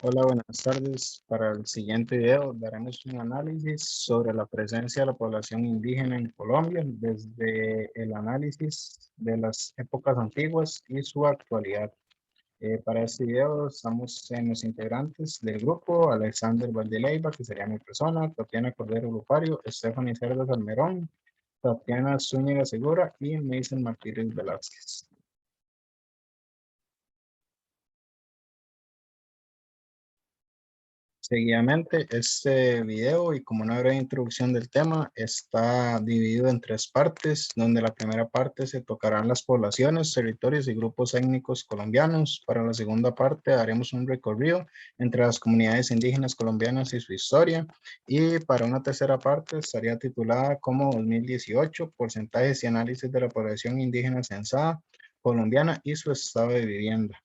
Hola, buenas tardes. Para el siguiente video daremos un análisis sobre la presencia de la población indígena en Colombia desde el análisis de las épocas antiguas y su actualidad. Para este video estamos en los integrantes del grupo: Alexander Valdeleiva, que sería mi persona; Tatiana Cordero Lucario; Stephanie Cerdas Almerón; Tatiana Zúñiga Segura y Mason Martínez Velázquez. Seguidamente, este video, y como una breve introducción del tema, está dividido en tres partes, donde la primera parte se tocarán las poblaciones, territorios y grupos étnicos colombianos. Para la segunda parte haremos un recorrido entre las comunidades indígenas colombianas y su historia. Y para una tercera parte estaría titulada como 2018, porcentajes y análisis de la población indígena censada colombiana y su estado de vivienda.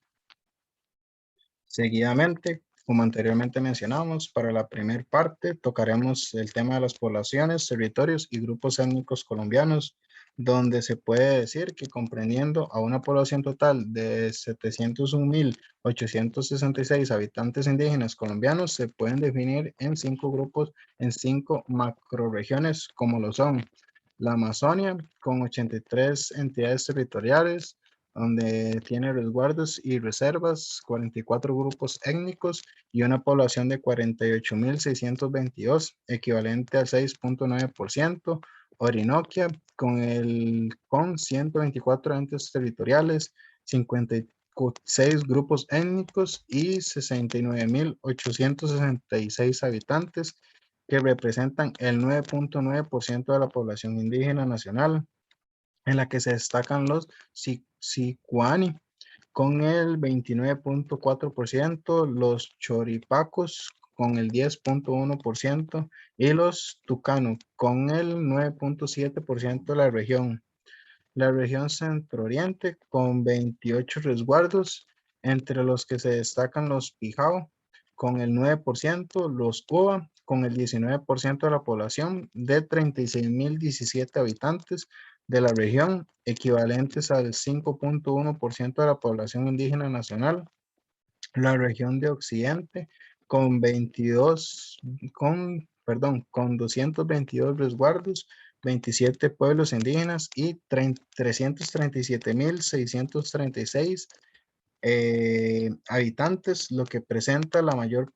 Seguidamente, como anteriormente mencionamos, para la primera parte tocaremos el tema de las poblaciones, territorios y grupos étnicos colombianos, donde se puede decir que, comprendiendo a una población total de 701.866 habitantes indígenas colombianos, se pueden definir en 5 grupos, en 5 macroregiones, como lo son la Amazonia, con 83 entidades territoriales, donde tiene resguardos y reservas, 44 grupos étnicos y una población de 48.622, equivalente al 6.9%. Orinoquia, con 124 entes territoriales, 56 grupos étnicos y 69.866 habitantes, que representan el 9.9% de la población indígena nacional, en la que se destacan los Sicuani con el 29.4%, los Choripacos con el 10.1% y los Tucano con el 9.7% de la región. La región Centro Oriente con 28 resguardos, entre los que se destacan los Pijao con el 9%, los Uva con el 19% de la población de 36.017 habitantes de la región, equivalentes al 5.1% de la población indígena nacional. La región de Occidente con 222 resguardos, 27 pueblos indígenas y 337.636 habitantes, lo que presenta la mayor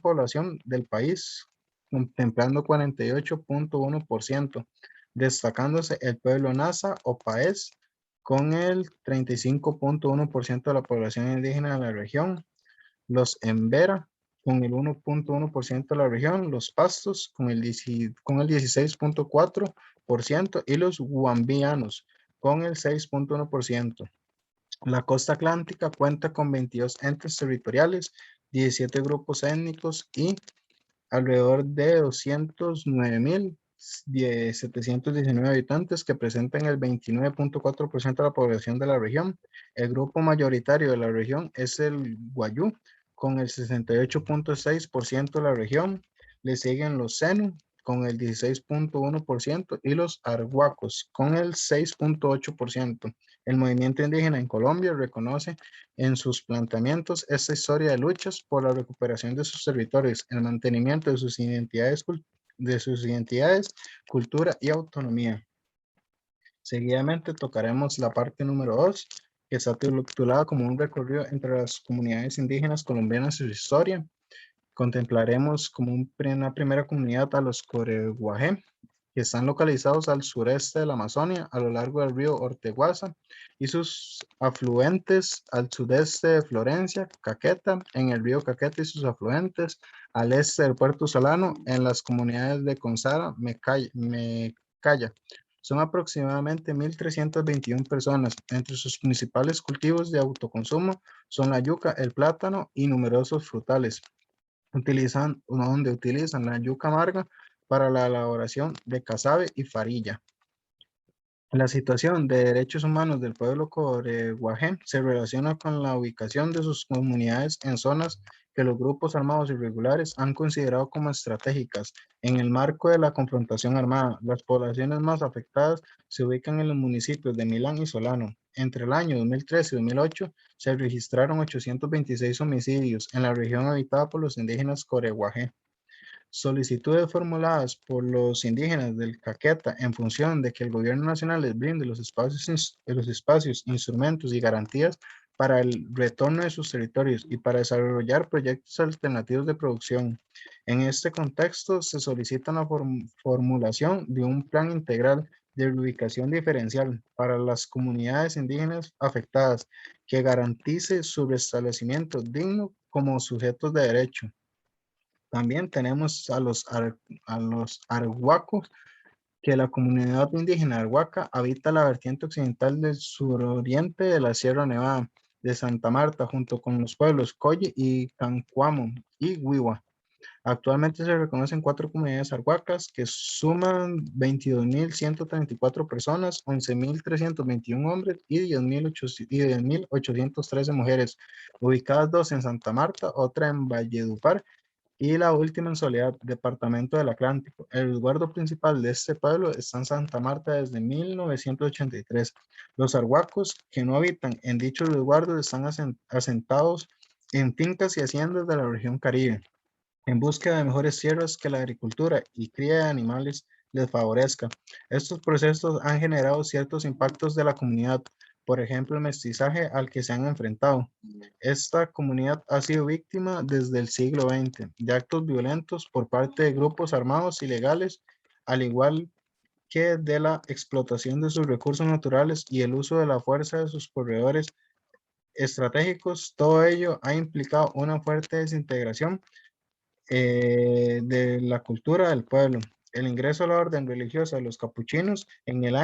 población del país, contemplando 48.1%, destacándose el pueblo Nasa o Paez con el 35.1% de la población indígena de la región, los Embera con el 1.1% de la región, los Pastos con el 16.4% y los Guambianos con el 6.1%. La costa atlántica cuenta con 22 entes territoriales, 17 grupos étnicos y alrededor de 209.719 habitantes, que presentan el 29.4% de la población de la región. El grupo mayoritario de la región es el Guayú, con el 68.6% de la región. Le siguen los Zenu con el 16.1% y los Arhuacos con el 6.8%. El movimiento indígena en Colombia reconoce en sus planteamientos esta historia de luchas por la recuperación de sus territorios, el mantenimiento de sus identidades, cultura y autonomía. Seguidamente tocaremos la parte número 2, que está titulada como un recorrido entre las comunidades indígenas colombianas y su historia. Contemplaremos como una primera comunidad a los Coreguajé, que están localizados al sureste de la Amazonia, a lo largo del río Orteguaza y sus afluentes, al sudeste de Florencia, Caqueta, en el río Caqueta y sus afluentes, al este del Puerto Solano, en las comunidades de Consara, Mecaya. Son aproximadamente 1.321 personas. Entre sus principales cultivos de autoconsumo son la yuca, el plátano y numerosos frutales. Donde utilizan la yuca amarga para la elaboración de casabe y farilla. La situación de derechos humanos del pueblo Coreguajé se relaciona con la ubicación de sus comunidades en zonas que los grupos armados irregulares han considerado como estratégicas. En el marco de la confrontación armada, las poblaciones más afectadas se ubican en los municipios de Milán y Solano. Entre el año 2013 y 2008 se registraron 826 homicidios en la región habitada por los indígenas Coreguajé. Solicitudes formuladas por los indígenas del Caqueta en función de que el gobierno nacional les brinde los espacios, instrumentos y garantías para el retorno de sus territorios y para desarrollar proyectos alternativos de producción. En este contexto, se solicita la formulación de un plan integral de reubicación diferencial para las comunidades indígenas afectadas que garantice su restablecimiento digno como sujetos de derecho. También tenemos a los arhuacos, que la comunidad indígena arhuaca habita la vertiente occidental del suroriente de la Sierra Nevada de Santa Marta, junto con los pueblos Coye y Cancuamo y Huiwa. Actualmente se reconocen 4 comunidades arhuacas que suman 22.134 personas, 11.321 hombres y 10.813 mujeres, ubicadas 2 en Santa Marta, otra en Valledupar y la última en Soledad, departamento del Atlántico. El resguardo principal de este pueblo está en Santa Marta desde 1983. Los arhuacos que no habitan en dicho resguardo están asentados en fincas y haciendas de la región Caribe, en búsqueda de mejores tierras que la agricultura y cría de animales les favorezca. Estos procesos han generado ciertos impactos de la comunidad, por ejemplo, el mestizaje al que se han enfrentado. Esta comunidad ha sido víctima desde el siglo XX de actos violentos por parte de grupos armados ilegales, al igual que de la explotación de sus recursos naturales y el uso de la fuerza de sus corredores estratégicos. Todo ello ha implicado una fuerte desintegración de la cultura del pueblo. El ingreso a la orden religiosa de los capuchinos en el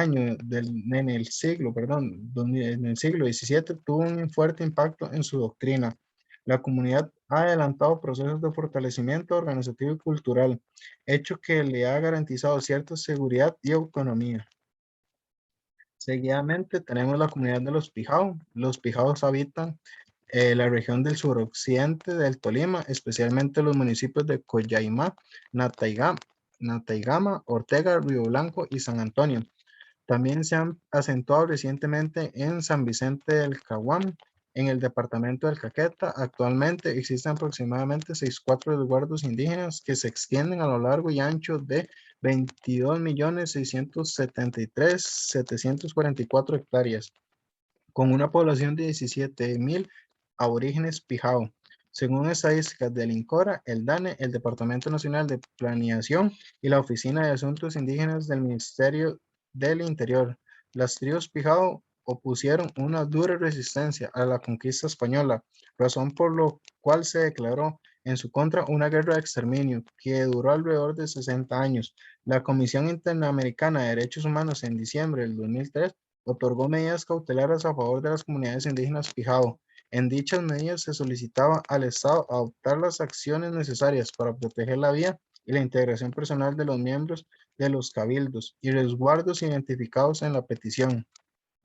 siglo, en el siglo XVII tuvo un fuerte impacto en su doctrina. La comunidad ha adelantado procesos de fortalecimiento organizativo y cultural, hecho que le ha garantizado cierta seguridad y autonomía. Seguidamente tenemos la comunidad de los Pijao. Los Pijaos habitan la región del suroccidente del Tolima, especialmente los municipios de Coyaimá, Nataigama, Ortega, Río Blanco y San Antonio. También se han acentuado recientemente en San Vicente del Caguán, en el departamento del Caqueta. Actualmente existen aproximadamente 64 resguardos indígenas que se extienden a lo largo y ancho de 22.673.744 hectáreas, con una población de 17.000 aborígenes Pijao. Según estadísticas del INCORA, el DANE, el Departamento Nacional de Planeación y la Oficina de Asuntos Indígenas del Ministerio del Interior, las tribus Pijao opusieron una dura resistencia a la conquista española, razón por lo cual se declaró en su contra una guerra de exterminio que duró alrededor de 60 años. La Comisión Interamericana de Derechos Humanos en diciembre del 2003 otorgó medidas cautelares a favor de las comunidades indígenas Pijao. En dichas medidas se solicitaba al Estado adoptar las acciones necesarias para proteger la vida y la integración personal de los miembros de los cabildos y resguardos identificados en la petición.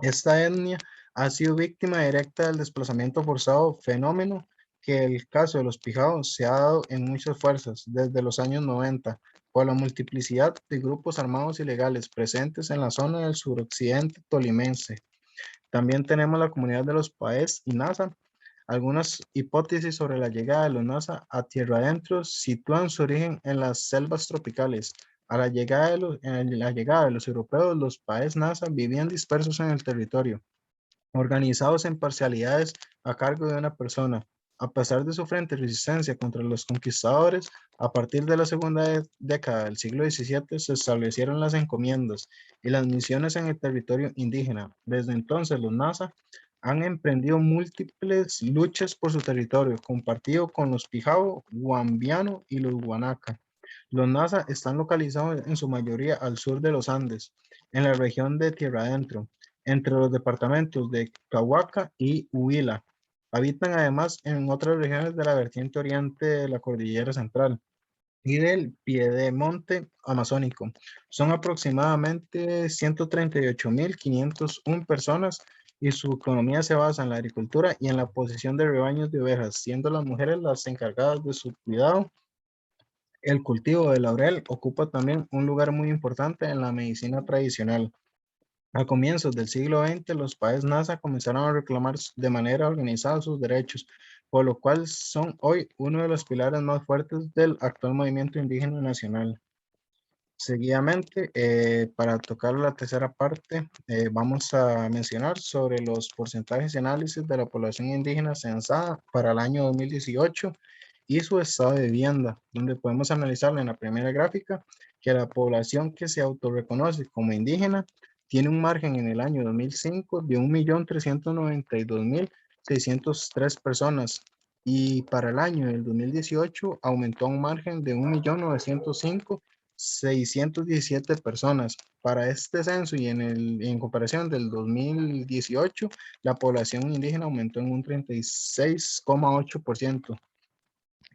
Esta etnia ha sido víctima directa del desplazamiento forzado, fenómeno que el caso de los Pijaos se ha dado en muchas fuerzas desde los años 90, por la multiplicidad de grupos armados ilegales presentes en la zona del suroccidente tolimense. También tenemos la comunidad de los Paez y Nasa. Algunas hipótesis sobre la llegada de los Nasa a tierra adentro sitúan su origen en las selvas tropicales. A la llegada de los europeos, los Paez Nasa vivían dispersos en el territorio, organizados en parcialidades a cargo de una persona. A pesar de su frente resistencia contra los conquistadores, a partir de la segunda década del siglo XVII se establecieron las encomiendas y las misiones en el territorio indígena. Desde entonces, los Nasa han emprendido múltiples luchas por su territorio, compartido con los Pijao, Guambiano y los Guanaca. Los Nasa están localizados en su mayoría al sur de los Andes, en la región de Tierra Adentro, entre los departamentos de Cahuaca y Huila. Habitan además en otras regiones de la vertiente oriente de la Cordillera Central y del Piedemonte Amazónico. Son aproximadamente 138.501 personas y su economía se basa en la agricultura y en la posesión de rebaños de ovejas, siendo las mujeres las encargadas de su cuidado. El cultivo del laurel ocupa también un lugar muy importante en la medicina tradicional. A comienzos del siglo XX, los países NASA comenzaron a reclamar de manera organizada sus derechos, por lo cual son hoy uno de los pilares más fuertes del actual movimiento indígena nacional. Seguidamente, para tocar la tercera parte, vamos a mencionar sobre los porcentajes y análisis de la población indígena censada para el año 2018 y su estado de vivienda, donde podemos analizar en la primera gráfica que la población que se autorreconoce como indígena tiene un margen en el año 2005 de 1.392.603 personas y para el año del 2018 aumentó a un margen de 1.905.617 personas. Para este censo y en comparación del 2018, la población indígena aumentó en un 36,8%.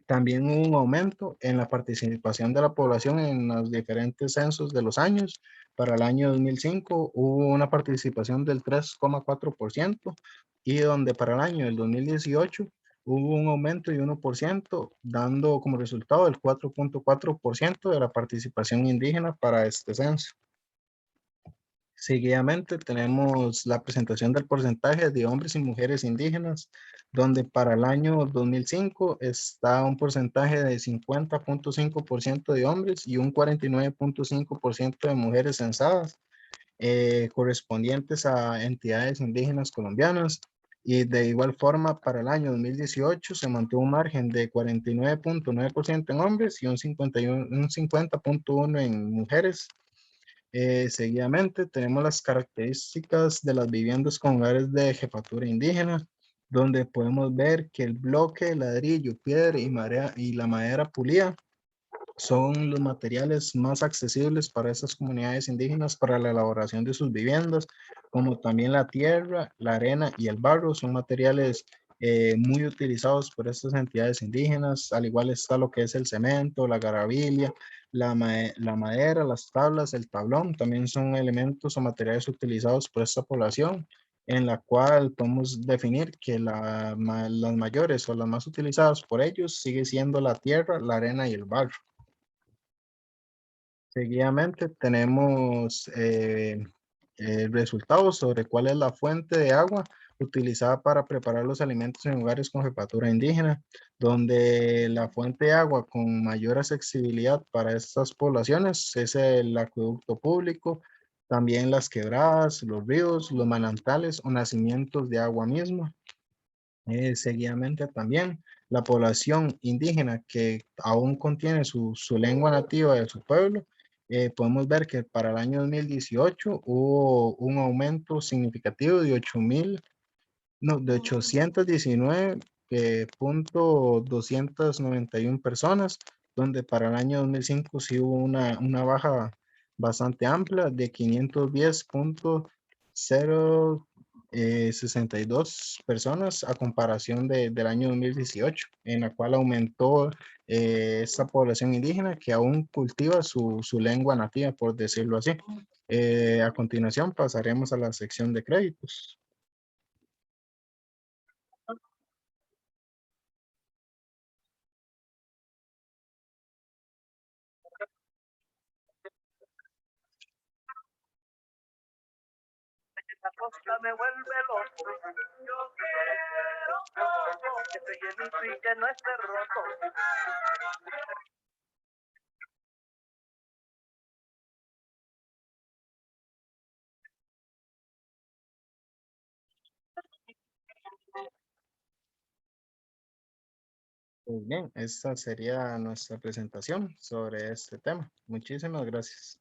También hubo un aumento en la participación de la población en los diferentes censos de los años. Para el año 2005 hubo una participación del 3,4% y donde para el año del 2018 hubo un aumento de 1%, dando como resultado el 4,4% de la participación indígena para este censo. Seguidamente tenemos la presentación del porcentaje de hombres y mujeres indígenas, donde para el año 2005 está un porcentaje de 50,5% de hombres y un 49,5% de mujeres censadas, correspondientes a entidades indígenas colombianas. Y de igual forma, para el año 2018 se mantuvo un margen de 49,9% en hombres y un 50,1% en mujeres. Seguidamente tenemos las características de las viviendas con hogares de jefatura indígena, donde podemos ver que el bloque, ladrillo, piedra y la madera pulida son los materiales más accesibles para estas comunidades indígenas para la elaboración de sus viviendas, como también la tierra, la arena y el barro son materiales muy utilizados por estas entidades indígenas. Al igual está lo que es el cemento, la garabilia, la madera, las tablas, el tablón, también son elementos o materiales utilizados por esta población, en la cual podemos definir que las mayores o las más utilizadas por ellos sigue siendo la tierra, la arena y el barro. Seguidamente tenemos resultados sobre cuál es la fuente de agua utilizada para preparar los alimentos en lugares con jefatura indígena, donde la fuente de agua con mayor accesibilidad para estas poblaciones es el acueducto público, también las quebradas, los ríos, los manantiales o nacimientos de agua misma. Seguidamente también la población indígena que aún contiene su lengua nativa de su pueblo, podemos ver que para el año 2018 hubo un aumento significativo de 8.000, no, de 819,291 personas, donde para el año 2005 sí hubo una baja bastante amplia de 510,062 personas a comparación del año 2018, en la cual aumentó esta población indígena que aún cultiva su lengua nativa, por decirlo así. A continuación pasaremos a la sección de créditos. La costa me vuelve loco. Yo quiero todo que se llene y que no esté roto. Muy bien, esta sería nuestra presentación sobre este tema. Muchísimas gracias.